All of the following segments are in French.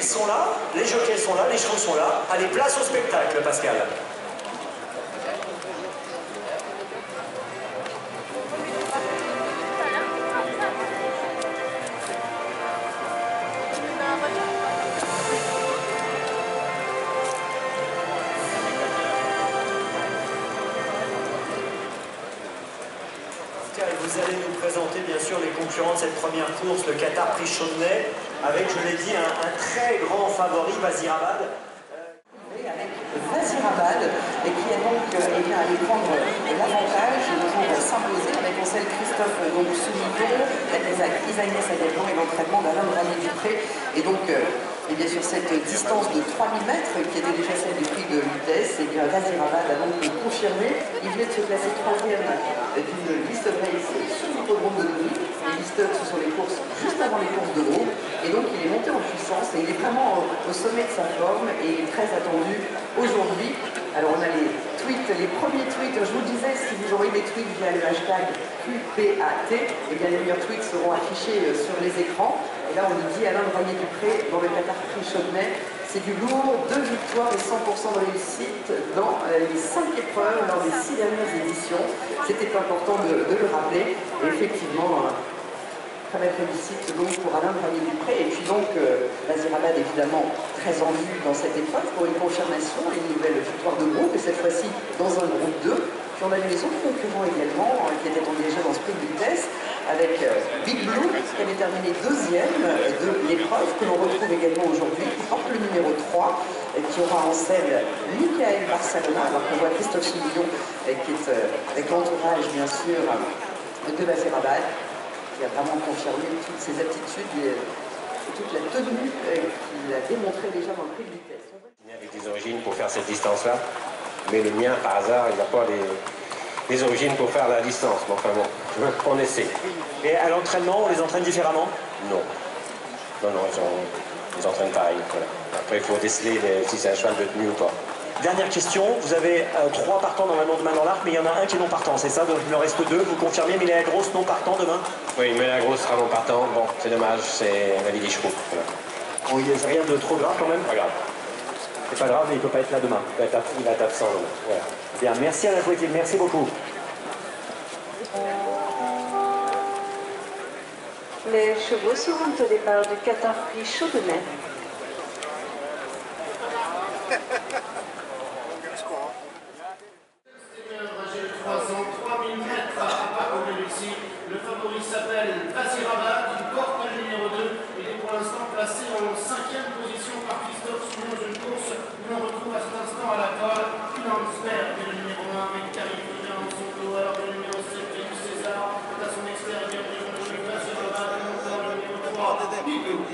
ils sont là, les jockeys sont là, les chevaux sont là. Allez, place au spectacle, Pascal. Vous allez nous présenter bien sûr les concurrents de cette première course, le Qatar Prix Chaudenay, avec, je l'ai dit, un très grand favori, Wazirabad. Avec Wazirabad, et qui a donc allé prendre l'avantage pour s'imposer avec en selle Christophe Soumillon, Isaïnès Aguillon et l'entraînement d'Alain Ranier-Dupré. Et donc, et bien sur cette distance de 3000 mètres, qui était déjà celle du prix de vitesse, et bien Wazirabad a donc confirmé. Il venait de se classer 3e d'une liste race sur l'hippodrome de Louis. Les listes, ce sont les courses juste avant les courses de groupe. Et donc il est monté en puissance et il est vraiment au sommet de sa forme et il est très attendu aujourd'hui. Alors on a les tweets, les premiers tweets, je vous disais, si vous envoyez des tweets via le hashtag QPAT, et bien les meilleurs tweets seront affichés sur les écrans. Et là on nous dit Alain Ranier-Dupré dans le Qatar Prix Chaudenay, c'est du lourd, 2 victoires et 100% de réussite dans les 5 épreuves lors des 6 dernières éditions. C'était important de le rappeler. Et effectivement, très belle réussite donc pour Alain Ranier-Dupré. Et puis donc, Wazirabad évidemment très en vue dans cette épreuve pour une confirmation et une nouvelle victoire de groupe, et cette fois-ci dans un groupe 2. Puis on a eu les autres concurrents également qui étaient engagés dans ce prix de vitesse, avec Big Blue qui avait terminé 2e de l'épreuve, que l'on retrouve également aujourd'hui, qui porte le numéro 3, qui aura en selle Michael Barcelona, alors qu'on voit Christophe Soumillon qui est avec l'entourage bien sûr de Wazirabad, qui a vraiment confirmé toutes ses aptitudes et toute la tenue qu'il a démontré déjà dans le prix de vitesse. Avec des origines pour faire cette distance-là, mais le mien, par hasard, il n'a pas les origines pour faire la distance. Bon, enfin bon, on essaie. Et à l'entraînement, on les entraîne différemment? Non. Non, ils entraînent pareil. Voilà. Après, il faut déceler si c'est un cheval de tenue ou pas. Dernière question, vous avez 3 partants normalement demain dans l'arc, mais il y en a un qui est non partant, c'est ça? Donc il en reste 2, vous confirmez, mais il est la grosse non partant demain? Oui, mais la grosse sera non partant. Bon, c'est dommage, c'est la vie des chevaux. Voilà. Bon, il n'y a rien de trop grave quand même? Pas grave. C'est pas grave, mais il ne peut pas être là demain. Il va être absent demain. Voilà. Bien, merci Alain Poitier, merci beaucoup. Les chevaux seront au départ du Qatar Prix Chaudenay. Âgé de 3 ans, 3000 mètres à Paco-Bellucci. Le favori s'appelle Wazirabad, il porte le numéro 2. Il est pour l'instant placé en 5e position par Christophe Soumillon d'une course où l'on retrouve à cet instant à la colle Finansberg, le numéro 1, avec Carrie dans son coureur, le numéro 7, du César, est à son extérieur, le numéro 8, Wazirabad, et encore le numéro 3, Bigou.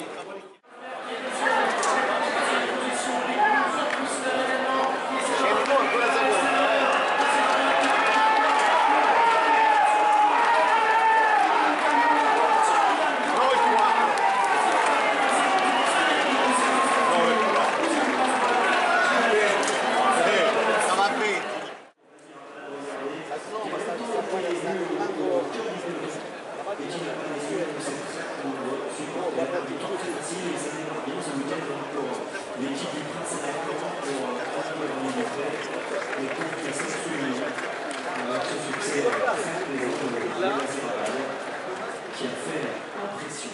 L'équipe du Prince est d'accord pour les comptes qui sont soulignés. Ce succès les autres qui a fait impression.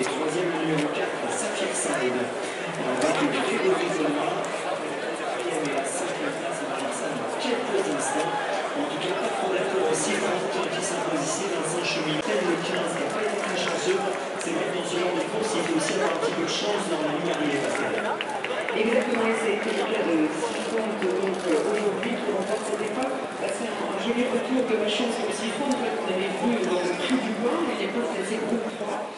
Troisième numéro 4, Saphir Side. Avec Grégory Zolma, quatrième et la 5e place, et puis ça dans quelques instants. En tout cas, pas trop d'accord aussi, qui s'impose ici dans un chemin. Le 15 qui n'a pas été très chanceux. C'est vrai que dans ce genre de course, il faut aussi avoir un petit peu de chance dans la ligne arrivée, Pascal. Exactement, c'est le cas de Siphon, donc aujourd'hui, pour remporter cette épreuve, c'est un joli retour de la chance pour Siphon. En fait, on avait vu dans le prix du bois, mais l'épreuve, c'est groupe 3.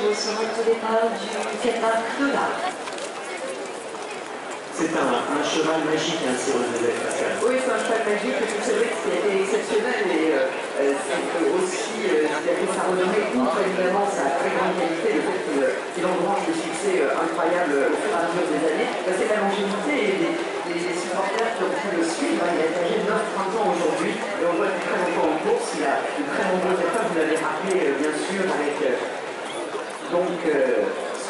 chevaux seront au départ du Qatar Krula. C'est un cheval magique, hein, Cyrus Vizek, Pascal. Oui, c'est un cheval magique, c'est vrai que ce qui a été exceptionnel, mais c'est aussi sa renommée, outre évidemment sa très grande qualité, le fait qu'il engrange des succès incroyables au fur et à mesure des années, c'est la longévité et les supporters qui ont pu le suivre. Il est âgé de 9-30 ans aujourd'hui, et on voit depuis très longtemps en course, il a de très nombreuses étapes, vous l'avez rappelé bien sûr, avec donc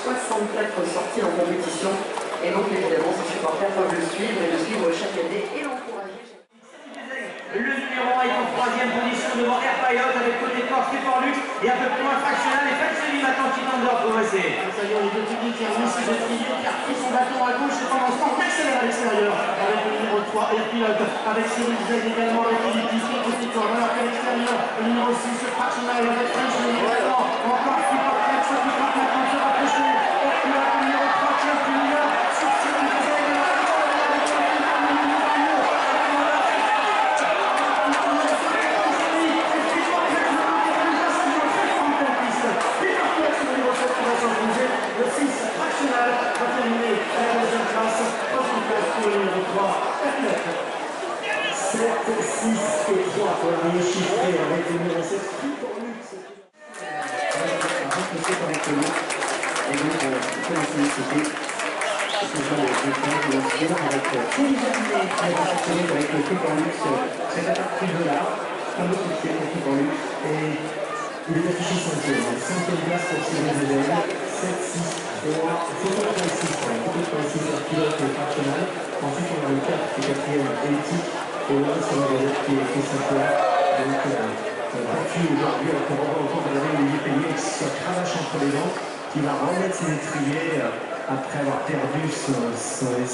64 sorties en compétition. Et donc évidemment, ses supporters peuvent le suivre et le suivre chaque année et l'encourager. Le numéro 1 est en troisième position devant Air Pilot avec côté corps Triforlux et un peu plus loin Fractional et Fatselli maintenant qui tente de progresser. Ça y est, les deux publics qui ont réussi de trier, qui a pris son bâton à gauche et pendant ce temps, on accélère à l'extérieur avec le numéro 3 Air Pilot, avec Cyril Zed également, avec Philippe Pisson, petit corps, alors qu'à l'extérieur, le numéro 6 Fractional avec French, le numéro 3, encore Triforlux, ça qui tente maintenant de se rapprocher. Air Pilot, le numéro 3 qui est plus loin sur Cyril Zed. Le 6 Fractional va terminer à la deuxième place, troisième place pour le numéro 3, F9. 7, 6 et 3 pour l'arrivée chiffrée avec le numéro 7. Remplacé correctement. Et donc, on peut la féliciter. C'est ce genre de temps de l'Ancien avec Céline Jaminet qui a fonctionné avec le Triforlux. C'est la partie de là. Un autre succès pour Triforlux. Et il est affiché 5e. 5e place pour Cyril Zedel. 7, 6, 3, 7.6, pilote fractional. Ensuite, on a le 4 qui est 4e éthique. Et là, c'est le Gazette qui est 5e. Donc, battu aujourd'hui, alors qu'on revoit encore de l'année Olivier Pellier qui se cravache entre les dents, qui va remettre ses étriers après avoir perdu ses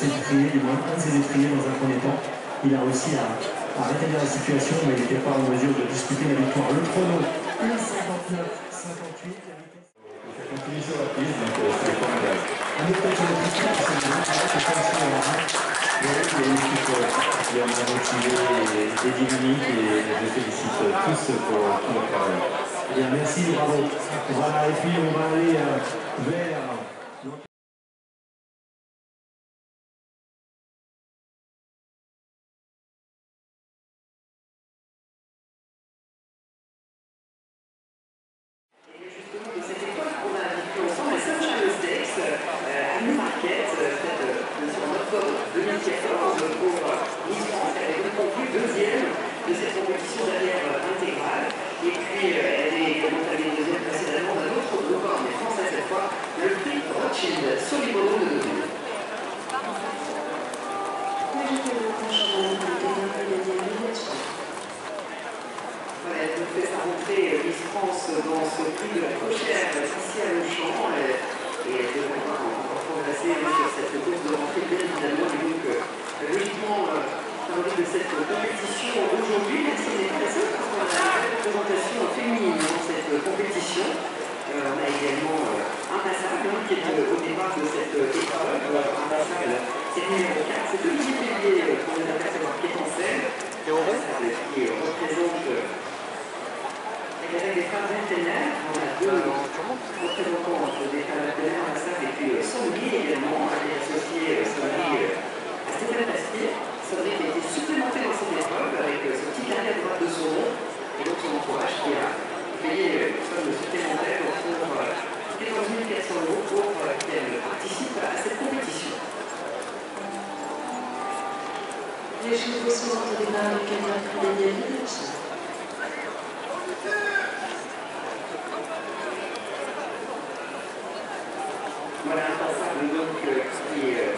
étriers, du moins un de ses étriers dans un premier temps. Il a réussi à rétablir la situation, mais il n'était pas en mesure de disputer la victoire. Le chrono, 1,59,58. Ça continue sur la piste, donc c'est formidable. Un autre coach sur le piste, c'est comme ça, on va Il y a une équipe qui a motivé et dynamique et je félicite tous pour tout leur travail. Bien, merci, bravo. Voilà, et puis on va aller vers... Justement, de cette époque qu'on a vécu ensemble, la Saint-Charles Stakes à Newmarket, faite en octobre 2014 pour Miss France. Elle est conclue deuxième de cette compétition d'arrière intégrale. Et puis, elle est, comme on avait deuxième précédemment, d'un autre record, mais français cette fois, le prix Rothschild sur l'hippodrome de Deauville. Voilà, elle nous fait sa rentrée Miss France dans ce prix de la cochère ici à Longchamp et elle devrait encore progresser sur cette course de rentrée bien évidemment et donc logiquement parler de cette compétition aujourd'hui, même si elle n'est pas la seule parce qu'on a une représentation féminine dans cette compétition. On a également un passage qui est au départ de cette épreuve, un passage c'est le numéro 4, c'est Olivier Pellier qu'on a apercevoir qui est en scène, qui représente avec des femmes vétérinaires, on a deux représentants des femmes vétérinaires à ça, et puis Sandry également, elle est associée Sandry à Stéphane Pasquier. Sandry qui a été supplémentée dans cette épreuve avec ce petit carré à droite de son nom, et donc son entourage qui a payé une somme supplémentaire pour 14 400 € pour qu'elle participe à cette compétition. Les chevaux sont au départ du Qatar Krula. Voilà un passage donc qui est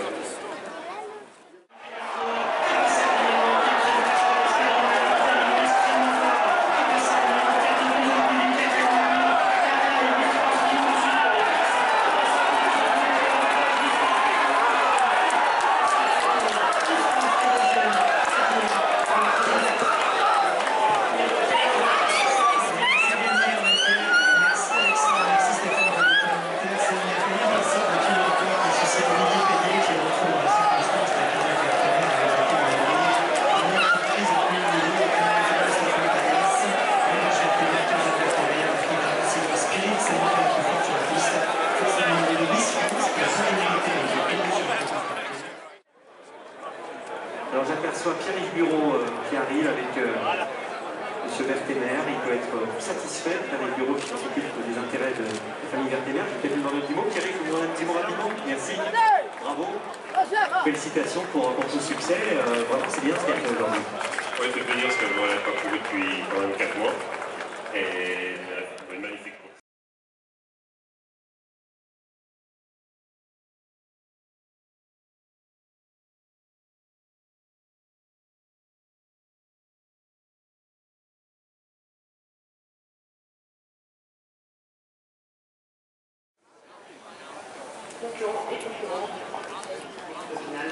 j'aperçois Pierre-Yves Bureau qui arrive avec M. Vertémer. Il peut être satisfait, Pierre-Yves Bureau qui s'occupe des intérêts de la famille Vertémer. Je vais peut-être lui demander un petit mot. Pierre-Yves, vous me demandez un petit mot rapidement. Merci. Bravo. Félicitations pour ce succès. Vraiment, c'est bien ce qu'il y a fait aujourd'hui. Oui, c'est bien parce qu'on ne l'a pas couru depuis quand même 4 mois. Et une magnifique course. Concurrent et concurrent au final.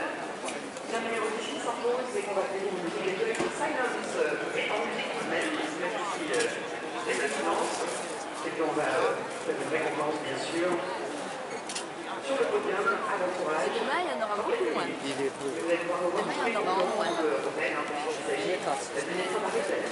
La numéro 10 s'impose et qu'on va tenir une musique de Silence et en musique même, qui se met aussi les finances. Et puis on va faire une récompense bien sûr sur le podium à l'entourage. Demain, il y en aura beaucoup moins. Vous allez pouvoir revoir tous les concurrents européens, parce qu'il s'agit de Nelson Marcel.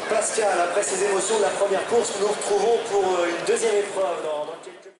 Pascal, après ces émotions de la première course, nous nous retrouvons pour une deuxième épreuve dans quelques...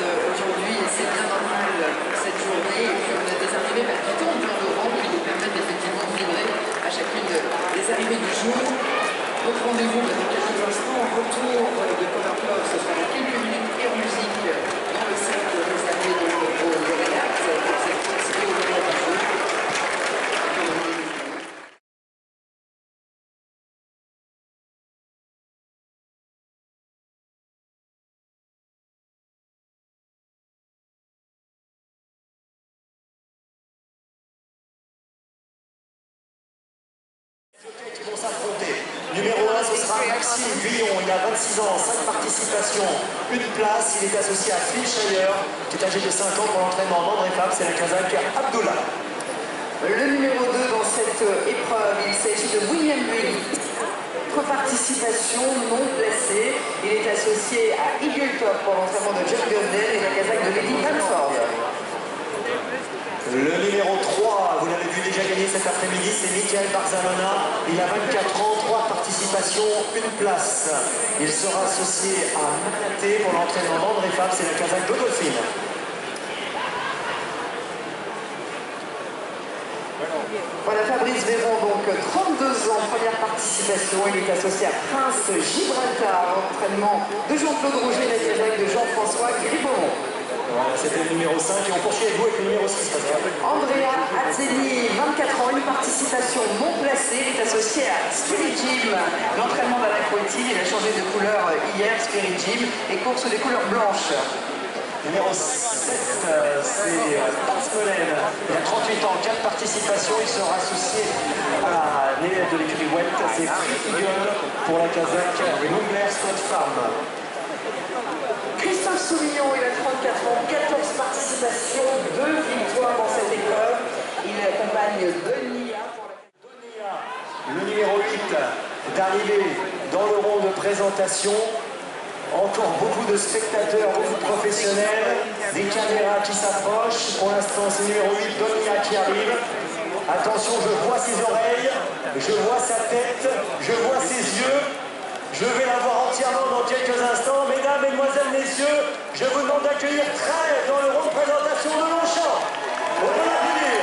aujourd'hui et c'est bien normal pour cette journée. Et puis on a des arrivées palpitantes dans le rang qui nous permettent effectivement de vibrer à chacune des arrivées du jour. Notre rendez-vous dans quelques instants, retour de Cover Club, ce sera dans quelques minutes et en musique dans le cercle réservé aux lauréates pour cette course et aux lauréats du jour. Qui vont s'affronter. Numéro 1, ce sera Maxime Guyon. Il a 26 ans, 5 participations, une place. Il est associé à Phil Schreier, qui est âgé de 5 ans pour l'entraînement en André Fab. C'est le Kazakh Abdullah. Le numéro 2 dans cette épreuve, il s'agit de William Bury. Participation non placée. Il est associé à Eagle Top pour l'entraînement de John Gordon et la Kazakh de Lady Hanford. Le numéro 3, vous l'avez vu déjà gagner cet après-midi, c'est Michael Barzalona. Il a 24 ans, 3 participations, une place. Il sera associé à Makaté pour l'entraînement d'André Fab, c'est la Kazakh Godolphin. Voilà Fabrice Véron, donc 32 ans, première participation. Il est associé à Prince Gibraltar, entraînement de Jean-Claude Rouget, la Kazakh de Jean-François Gribaumont. Voilà, c'était le numéro 5 et on poursuit avec vous avec le numéro 6. Andrea Azzeni, 24 ans, une participation non placée. Il est associé à Spirit Gym, l'entraînement d'Alain Coiti. Il a changé de couleur hier, Spirit Gym, et course des couleurs blanches. Numéro 7, c'est Pats Molen. Il a 38 ans, 4 participations. Il sera associé à l'élève de l'écurie Welt. C'est Free Eagle pour la Kazakh Mugler Scott Farm. Christophe Soumillon, il a 34 ans, 14 participations, 2 victoires dans cette épreuve. Il accompagne Donia pour la... Le numéro 8 d'arriver dans le rond de présentation. Encore beaucoup de spectateurs, beaucoup de professionnels, des caméras qui s'approchent. Pour l'instant, c'est le numéro 8, Donia, qui arrive. Attention, je vois ses oreilles, je vois sa tête, je vois ses yeux. Je vais la voir entièrement dans quelques instants. Mesdames, Mesdemoiselles, Messieurs, je vous demande d'accueillir Trèves dans le rond de présentation de Longchamp. On peut l'applaudir.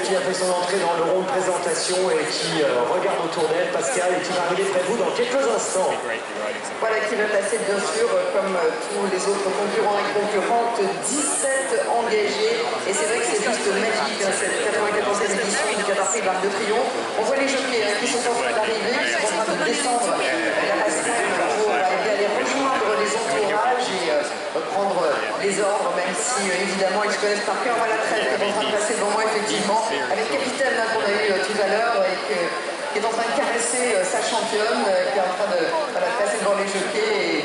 Qui a fait son entrée dans le rond de présentation et qui regarde autour d'elle, Pascal, et qui va arriver près de vous dans quelques instants. Voilà, qui va passer bien sûr, comme tous les autres concurrents et concurrentes, 17 engagés. Et c'est vrai que c'est juste magique, hein, cette 94e édition du Qatar Prix d'Arc de Triomphe. On voit les jockeys qui sont en train d'arriver, qui sont en train de descendre la passerelle pour aller rejoindre les entourages et prendre les ordres, même si évidemment ils se connaissent par cœur. Voilà, Trèves qui est en train de passer devant moi, effectivement, avec Capitaine qu'on a eu tout à l'heure et qui est en train de caresser sa championne, qui est en train de passer devant les jockeys et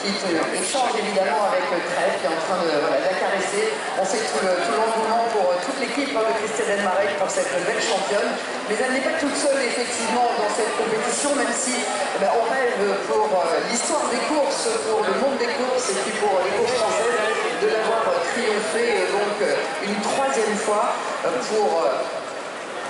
qui échange évidemment avec Trèves, qui est en train de la caresser. On sait tout l'engouement pour toute l'équipe de Christiane Marek pour cette belle championne, mais elle n'est pas toute seule effectivement dans cette compétition, même si on rêve pour l'histoire des courses, pour le monde des courses et puis pour les courses françaises de l'avoir triomphé donc une 3e fois pour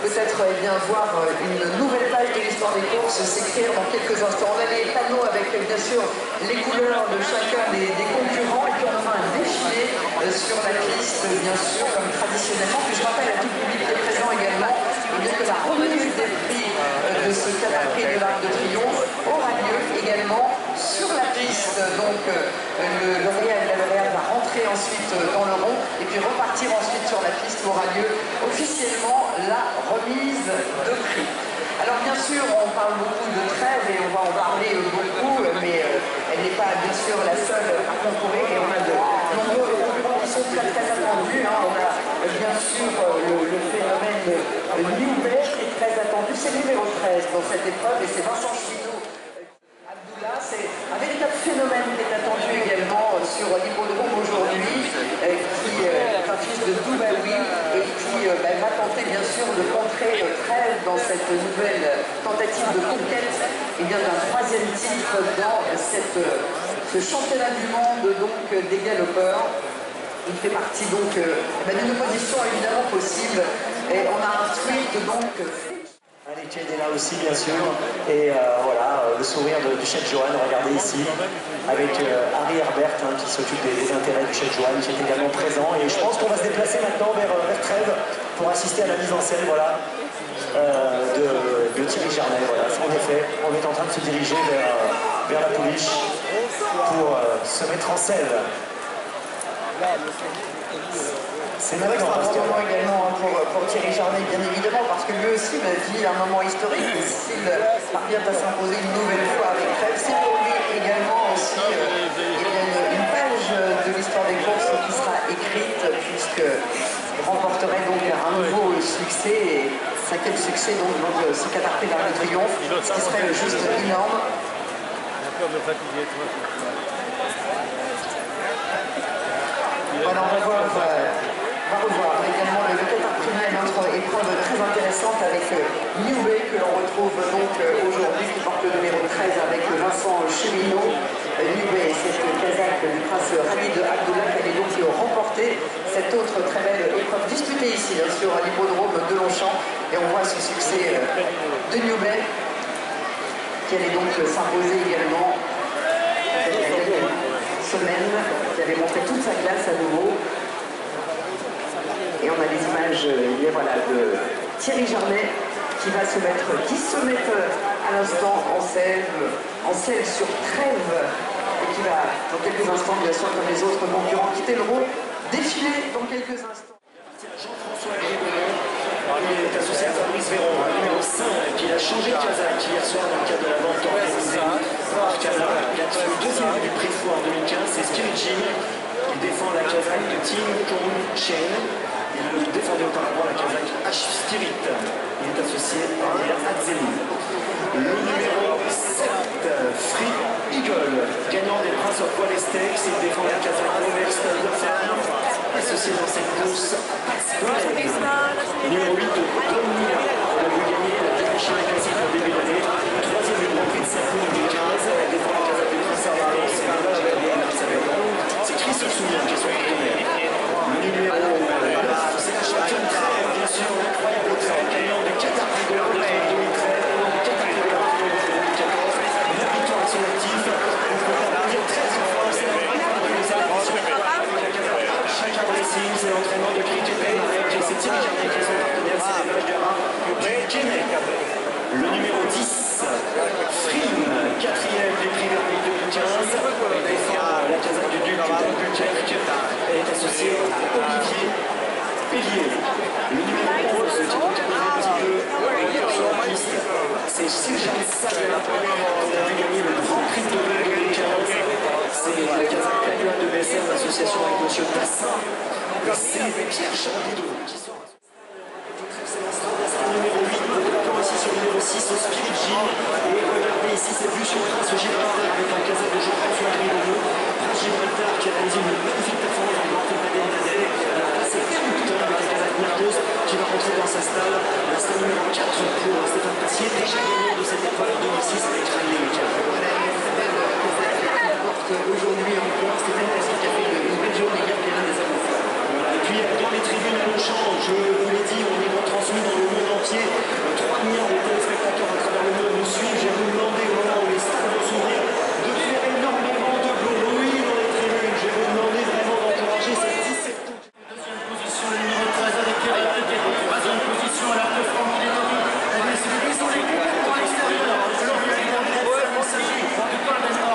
peut-être voir une nouvelle page de l'histoire des courses s'écrire dans quelques instants. On a les panneaux avec bien sûr les couleurs de chacun des concurrents et puis on aura un défilé sur la piste, bien sûr, comme traditionnellement. Puis je rappelle à tout le public qui est présent également que la remise des prix de ce Qatar Prix de l'Arc de Triomphe aura lieu également sur la piste. Donc le lauréat et la lauréate va rentrer ensuite dans le rond et puis repartir ensuite sur la piste où aura lieu officiellement la remise de prix. Alors bien sûr, on parle beaucoup de Trèves et on va en parler beaucoup, mais elle n'est pas bien sûr la seule à concourir et on a de nombreux concurrents qui sont très très attendus. Hein. On a bien sûr le phénomène New Bear qui est très attendu, c'est le numéro 13 dans cette épreuve et c'est Vincent Chouinot. Abdullah, c'est un véritable phénomène qui est attendu également sur l'hippodrome aujourd'hui, qui est un fils de Dubaoui et qui va tenter bien sûr de contrer Trèves dans cette nouvelle tentative de conquête d'un troisième titre dans ce championnat du monde donc, des galopeurs. Il fait partie donc d'une opposition évidemment possible. Et on a un tweet donc. Etienne est là aussi bien sûr, et voilà le sourire du chef Johan, regardez ici, avec Harry Herbert qui s'occupe des intérêts du chef Johan qui est également présent, et je pense qu'on va se déplacer maintenant vers Trèves pour assister à la mise en scène voilà, de Thierry Jarnet. Voilà. En effet, on est en train de se diriger vers la pouliche pour se mettre en scène. C'est un moment également pour Thierry Jarnet, bien évidemment, parce que lui aussi vit un moment historique. S'il parvient à s'imposer une nouvelle fois avec Trèves, c'est pour lui également aussi une page de l'histoire des courses qui sera écrite, puisqu'il remporterait donc un nouveau succès, et 5e succès donc ce catapulté vers le triomphe, ce qui serait juste énorme. Voilà, on va revoir également le Qatar Prima, une autre épreuve très intéressante avec New Bay que l'on retrouve donc aujourd'hui, qui porte le numéro 13 avec Vincent Cheminot. New Bay, cette casaque du prince Khalid Abdullah, qui allait donc remporter cette autre très belle épreuve disputée ici sur l'hippodrome de Longchamp. Et on voit ce succès de New Bay qui allait donc s'imposer également il y a quelques semaines, qui avait montré toute sa classe à nouveau. Et on a des images voilà, de Thierry Jarnet qui va se mettre 10 mètres à l'instant en selle sur Trèves, et qui va dans quelques instants, bien sûr, comme les autres concurrents, quitter le rond, défiler dans quelques instants. Jean-François Riboulon, il est associé à Fabrice Véron, numéro 5, qui a changé de casaque hier soir dans le cadre de la vente organisée par Casaque, qui a fait le deuxième du prix de foire en 2015, c'est Spirit Jean, qui défend la casaque de Team Kong Chain. Il défendait auparavant la casaque H Spirit. Il est associé à Adzeli. Le numéro 7, Free Eagle, gagnant des Prince of Wales Stakes. Il défend la casaque Rolex de Farm, associé dans cette course à Pascal. Numéro 8, Domnia, elle a vu gagner la China Classic au début d'année. Troisième du Grand Prix de Saint-Cloud en 2015. Elle défend la casaque de Prince Arnaud. C'est Christophe Soumien qui est son partenaire. Le numéro 9, c'est la championne Trèves, bien sûr, l'incroyable Trèves, gagnant du Qatar Prix de 2013, du Qatar Prix de 2014. Une victoire à son actif. On peut faire dire 13 fois, c'est la première de les élections. Chacun Racing, c'est l'entraînement de Cricket Marek, c'est Thierry Jarnet qui est son partenaire, c'est l'élevage de Rhin, Kenneth. Le numéro 10, Frime, 4e du prix Vermeil 2015, défend la casaque du Duc d'Albuquerque. Elle est associée à Olivier Pellier. Le numéro 11, qui continue un petit peu sur la piste, c'est Siljan Saga. On a vu gagner le Grand Prix de 2015. C'est la casaque Calua de BSM, l'association avec M. Tassin. C'est Pierre Champidou qui sort. Numéro 8, encore ici sur le numéro 6 au Spirit Jean. Et regardez ici cette vue sur Prince Gibraltar avec un casaque de Jean-François Griveaux. Prince Gibraltar qui a réalisé une magnifique performance dans le Grand Prix de Madeleine. Elle a passé Carrington avec un casaque Narcos qui va rentrer dans sa stalle. La stalle numéro 4 pour Stéphane Passier, déjà gagné de cette épreuve en 2006 avec Riley. Aujourd'hui encore, Stéphane Passier qui a fait une belle journée hier, qui est l'un des amours. Et puis dans les tribunes à Longchamp, je vous l'ai dit, on est retransmis dans le monde entier. 3 millions de téléspectateurs à travers le monde nous suivent. Je vais vous demander au moment où les stades vont s'ouvrir de faire énormément de bruit dans les tribunes. Je vais vous demander vraiment d'encourager cette 17e. Deuxième position, le numéro 13 avec Eric qui est en troisième position alors que Franck Lévy. Ils sont les complètement à l'extérieur. Alors que il s'agit de Paul Denard.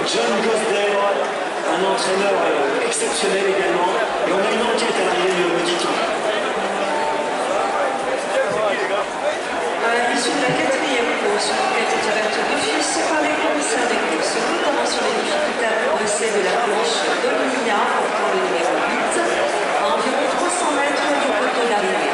John Gosdale, un entraîneur exceptionnel également. Et on a une enquête à l'arrivée de Tito. À l'issue de la quatrième course, une enquête est ouverte d'office par les commissaires des courses, notamment sur les difficultés à progresser de la planche d'Olivia, portant le numéro 8, à environ 300 mètres du poteau d'arrivée.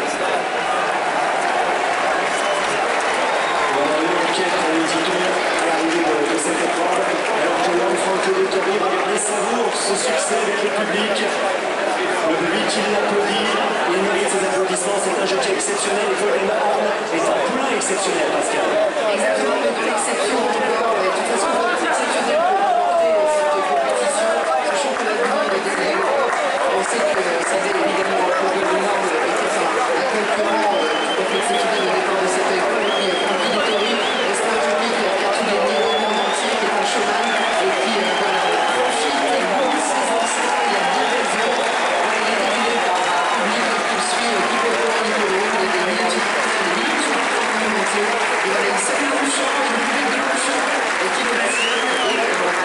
Voilà une enquête à Tito à l'arrivée de cette épreuve. Alors que l'homme Franco de Tori, regardez, savoure ce succès avec le public. Le public qui l'applaudit, il mérite ses applaudissements, c'est un jockey exceptionnel et Golden Horn est un poulain exceptionnel, Pascal. Exactement, de l'exception encore. De toute façon, on est exceptionnel pour remporter cette compétition, sachant que la demande est derrière. On sait que ça avait évidemment un peu de norme, était un concurrent tout à fait exceptionnel au départ de cette école. Et puis, Francky Dettori, c'est un jockey qui a tout gagné au monde entier, qui est un cheval et qui voilà, profite des bons saisons. Il y a bien raison. Il est évidé par un public qui suit complètement Nicolas, il y a des minutes et voilà, il salue Longchamp, le public de Longchamp et qui le passionne. Et voilà,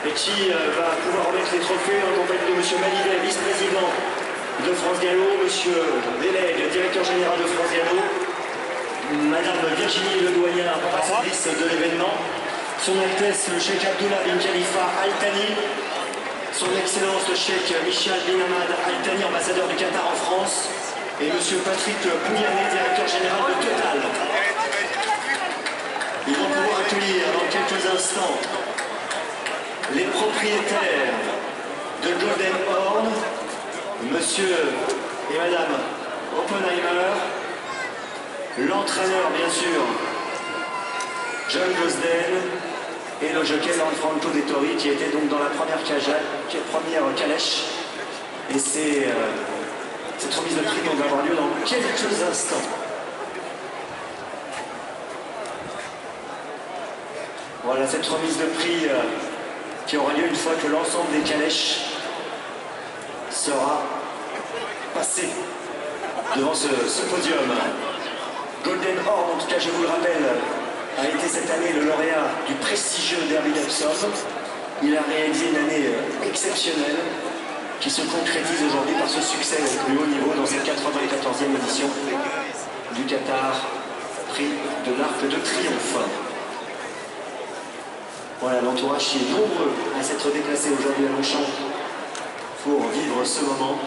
et qui va pouvoir remettre les trophées en compagnie de M. Manivet, vice-président de France Gallo, M. Délègue, directeur général de France Gallo, Madame Virginie Ledoyen, ambassadrice de l'événement, Son Altesse le Cheikh Abdullah bin Khalifa Al Thani, Son Excellence le Cheikh Michel bin Hamad Al Thani, ambassadeur du Qatar en France, et M. Patrick Pouyanné, directeur général de Total. Ils vont pouvoir accueillir dans quelques instants les propriétaires de Golden Horn, Monsieur et Madame Oppenheimer, l'entraîneur bien sûr, John Gosden, et le jockey Lanfranco Dettori qui était donc dans la première calèche. Et cette remise de prix va avoir lieu dans quelques instants. Voilà cette remise de prix qui aura lieu une fois que l'ensemble des calèches sera passé devant ce podium. Golden Horn, en tout cas je vous le rappelle, a été cette année le lauréat du prestigieux Derby d'Epsom. Il a réalisé une année exceptionnelle qui se concrétise aujourd'hui par ce succès au plus haut niveau dans cette 94e édition du Qatar Prix de l'Arc de Triomphe. Voilà, l'entourage qui est nombreux à s'être déplacé aujourd'hui à Longchamp pour vivre ce moment.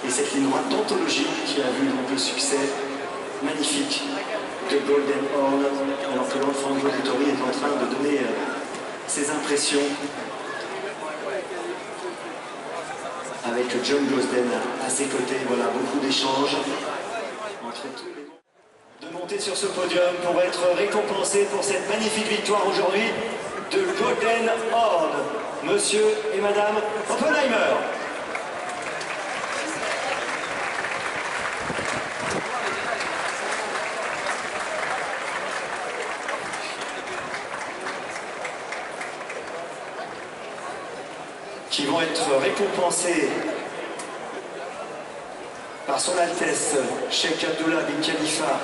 Et cette ligne droite d'anthologie qui a vu donc le succès magnifique de Golden Horn, alors que Lanfranco Dettori est en train de donner ses impressions avec John Gosden à ses côtés. Voilà, beaucoup d'échanges entre tous les de monter sur ce podium pour être récompensé pour cette magnifique victoire aujourd'hui de Golden Horn, Monsieur et Madame Oppenheimer. Qui vont être récompensés par Son Altesse Cheikh Abdullah bin Khalifa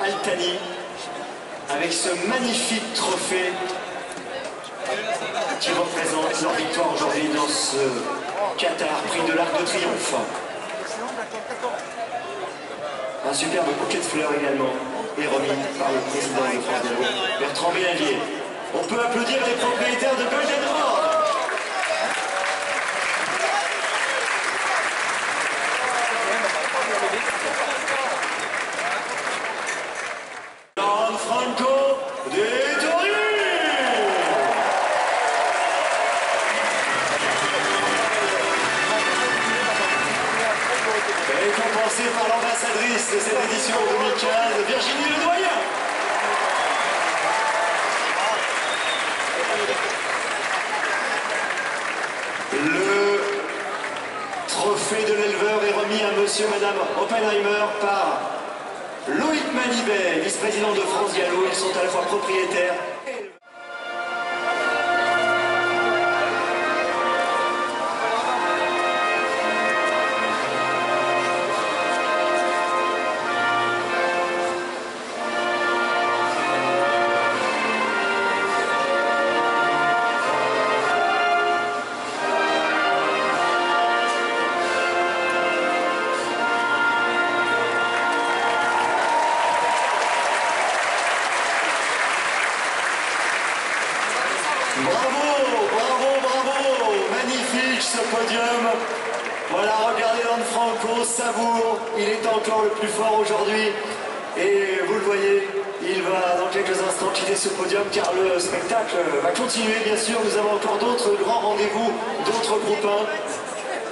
Al Thani avec ce magnifique trophée qui représente leur victoire aujourd'hui dans ce Qatar Prix de l'Arc de Triomphe. Un superbe bouquet de fleurs également est remis par le président de France Gallo, Bertrand Bélavier. On peut applaudir les propriétaires de Golden Horn. Lanfranco Dettori. Récompensé par l'ambassadrice de cette édition 2015, Virginie Ledoyen. Le trophée de l'éleveur est remis à Monsieur et Madame Oppenheimer par Loïc Manivet, vice-président de France Gallo. Ils sont à la fois propriétaires et... Magnifique ce podium. Voilà, regardez Lanfranco, savoure. Il est encore le plus fort aujourd'hui. Et vous le voyez, il va dans quelques instants quitter ce podium car le spectacle va continuer, bien sûr. Nous avons encore d'autres grands rendez-vous, d'autres groupes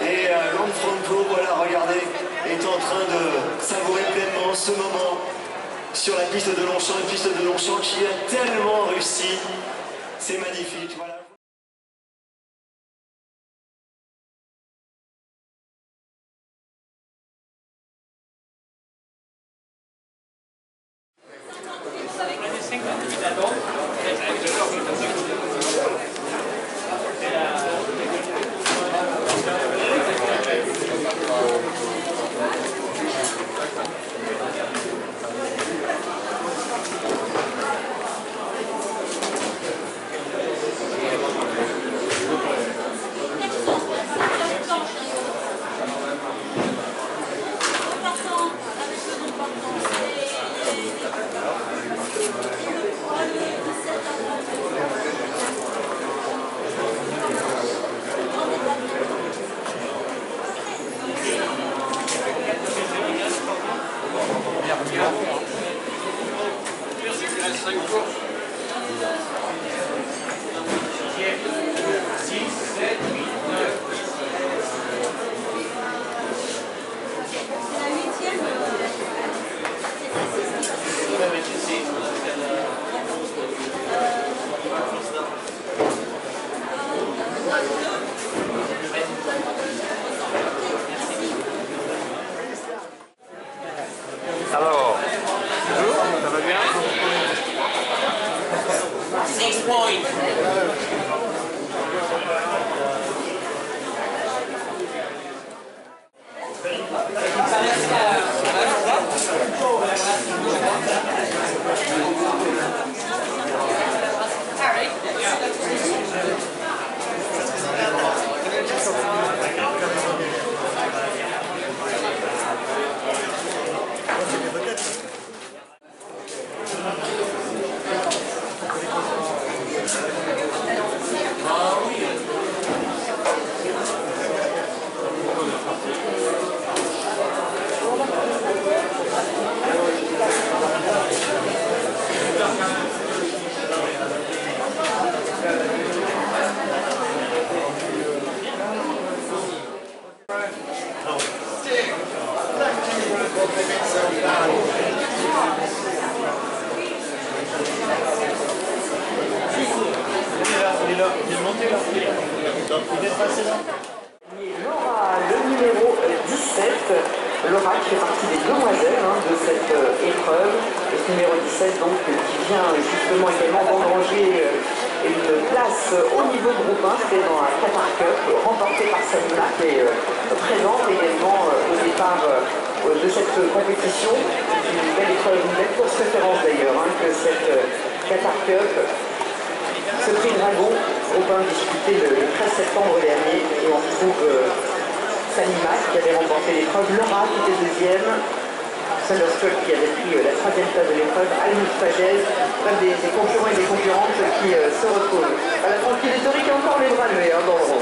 1. Et Lanfranco, voilà, regardez, est en train de savourer pleinement ce moment sur la piste de Longchamp, une piste de Longchamp qui a tellement réussi. C'est magnifique, voilà. Laura, le numéro 17, Laura qui fait partie des demoiselles de cette épreuve, et ce numéro 17 donc qui vient justement également d'engranger une place au niveau groupe 1, c'était dans la Qatar Cup, remportée par Samina qui est présente également au départ de cette compétition. Une belle épreuve, une belle course référence d'ailleurs que cette Qatar Cup. Ce prix Dragon, groupe 1 disputé le 13 septembre dernier, et on retrouve Salima qui avait remporté l'épreuve, Laura qui était deuxième, Thunderstruck qui avait pris la troisième place de l'épreuve, Almouz Fagel, des concurrents et des concurrentes qui se retrouvent. À la tranquillité qui a encore les bras levés dans le rond.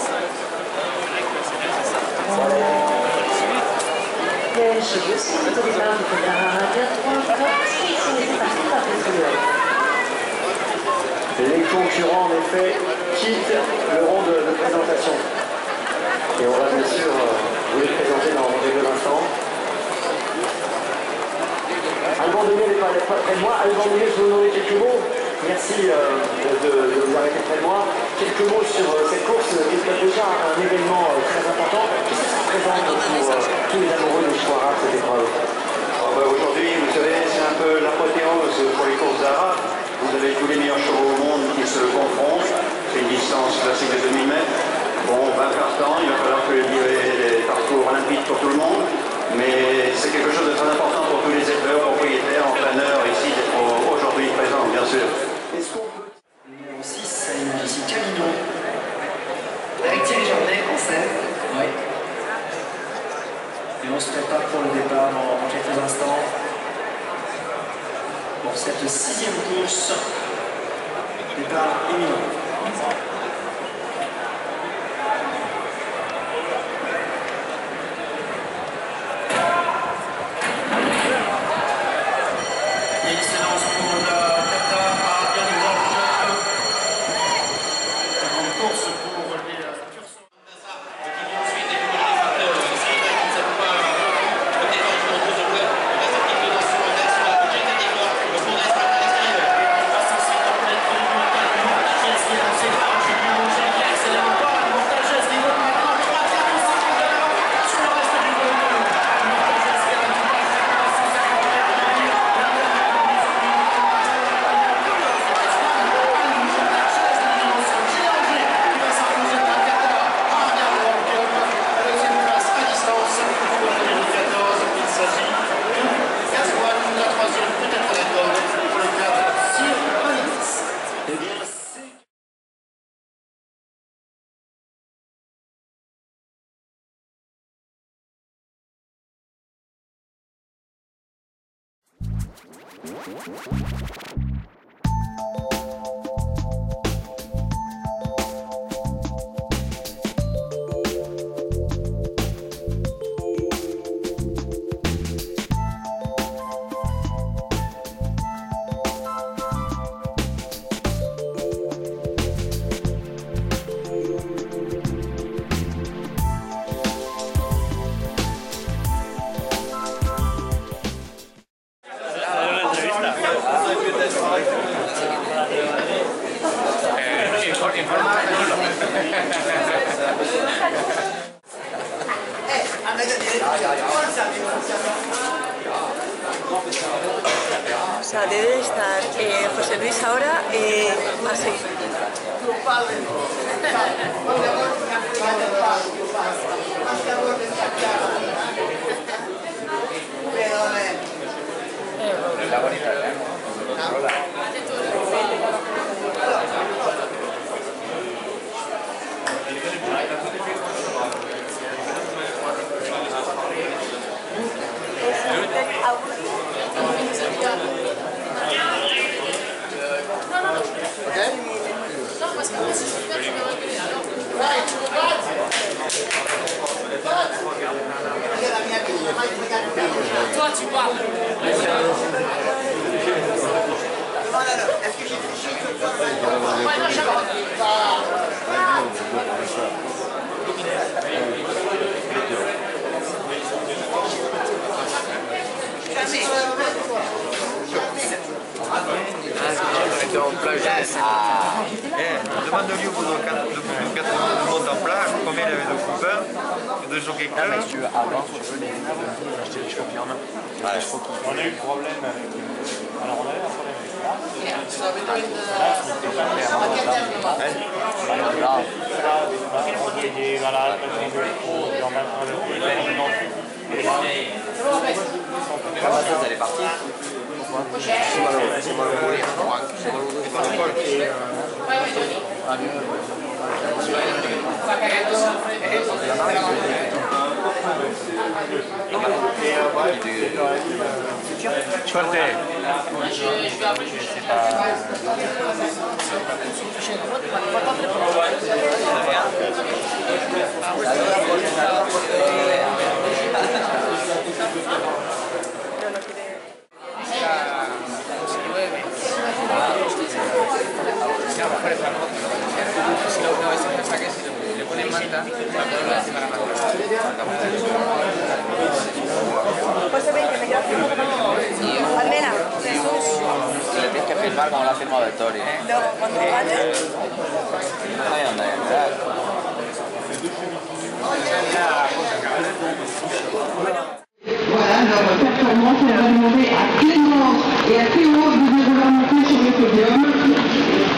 Les concurrents, en effet, quittent le rond de présentation. Et on va bien sûr vous les présenter dans quelques instants. Alban Denet n'est pas près de moi. Alban Denet, je vous demander quelques mots. Merci de vous arrêter près de moi. Quelques mots sur cette course qui est déjà un événement très important. Qu'est-ce que ça représente pour tous les amoureux de Chouara, cette épreuve? Aujourd'hui, vous savez, c'est un peu l'apothéose pour les courses d'Ara. Vous avez tous les meilleurs chevaux au monde qui se confrontent. C'est une distance classique de 2000 mètres. Bon, 20 partants, il va falloir que les parcours olympiques pour tout le monde. Mais c'est quelque chose de très important pour tous les éleveurs, propriétaires, entraîneurs ici d'être aujourd'hui présents, bien sûr. Numéro 6, ça émerge ici Camino. Avec Thierry Jornet en scène. Oui. Et on se prépare pour le départ dans quelques instants. Pour cette 6e course, départ imminent. Excellence pour la Qatar à Yannick. En course pour les Turcs. Qui vient ensuite des modérateurs. C'est vrai qu'ils ne savent pas le dérange dans le web. La sortie dans son modèle sur la prochaine catégorie. Le fond reste à l'extérieur. 350 mètres de la pièce qui est lancée par Julien Roger qui accélère encore. Montageuse qui vote maintenant 3 45 de l'avant sur le reste du volume. Montageuse qui a un petit peu à 150 mètres. sea, debe de estar José Luis ahora así. La bonita, hola. Toi, tu parles. Demande-lui au bout de 4 montes en plage, combien il avait de coupeurs, de jockey club. Mais si tu veux, avant, si tu veux, acheter les chevaux en main. On a eu le problème avec... Alors on a eu un problème avec là. Des malades, parce qu'on veut trop, et en même temps le prix, La masseuse, elle est partie. C'est mal au mourir. C'est mal au Suerte. Pues ven que me queda Almena, Jesús. Le tienes que firmar como la firma de Tori. Luego, cuando vaya... No hay donde entrar. Voilà, leur performance, elle va demander à Clémence et à Théo de venir remonter sur le podium.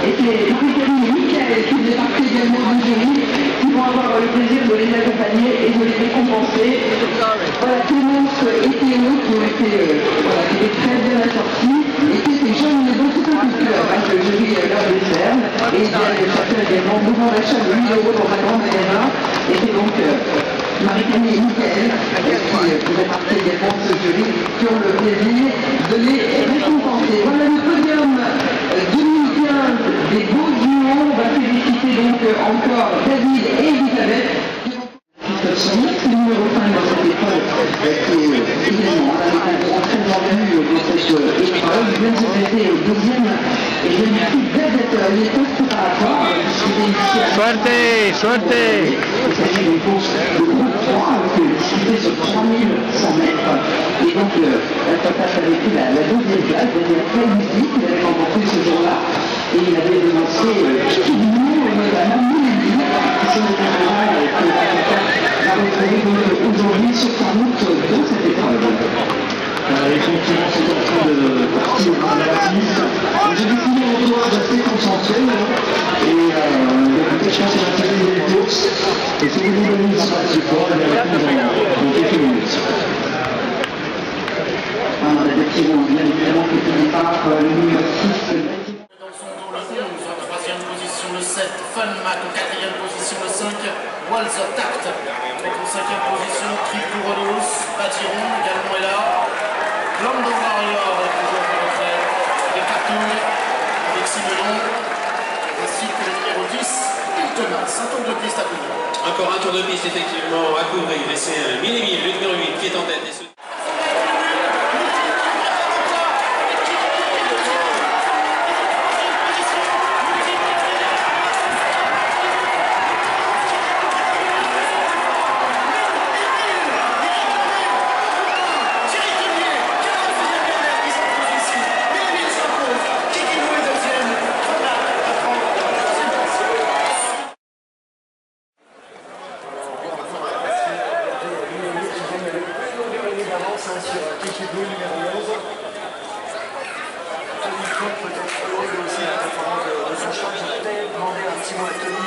Et c'est Marie-Camille et Michael qui faisaient partie également du jury, qui vont avoir le plaisir de les accompagner et de les récompenser. Voilà, Clémence et Théo qui ont été très bien assortis et qui étaient jeunes mais dont tout un coup de cœur, que le jury leur décerne. Et il y a le chacun également mouvement d'achat de 1000 € dans un grand magasin. Et c'est donc Marie-Camille et Michael qui faisaient partie également de ce jury, qui ont le plaisir de les récompenser. Voilà le podium 2015 des beaux duos. On va féliciter donc encore David et Elisabeth. Christophe Sonic, le numéro 5 dans cette épreuve, qui est également un entraînement venu dans cette épreuve. Il vient de se placer au deuxième et je lui dis d'être les tests préparatoires. Suerte. Il s'agit d'une course de groupe 3 qui est disputée sur 3100 mètres. Et donc, la Topaz avait pris la deuxième place, derrière Clay Lucie, qui avait remporté ce jour-là. Et il avait devancé Kiki Dumont et notamment Mélanie, qui sont des terrains que la Topaz va retrouver aujourd'hui sur sa route dans cette épreuve. Effectivement, c'est en train de partir à la piste. J'ai décidé en tournoi d'assez concentré et écoutez, je pense qu'on va terminer les courses et si vous voulez une passe du fort, elle va répondre dans quelques minutes. Effectivement, bien évidemment que ce départ, le numéro 6. Dans son dos, le 11 en troisième position, le 7, Funmac en quatrième position, le 5, Walzer Tact en cinquième position, Tripourolos, Batiron également est là, Lando Warrior est toujours en retrait, les Cartouilles avec Simenon, ainsi que le numéro 10, Iltemas, un tour de piste à couvrir. Encore un tour de piste effectivement à couvrir, et c'est Minimi, le numéro 8 qui est en tête. petit mot à Tony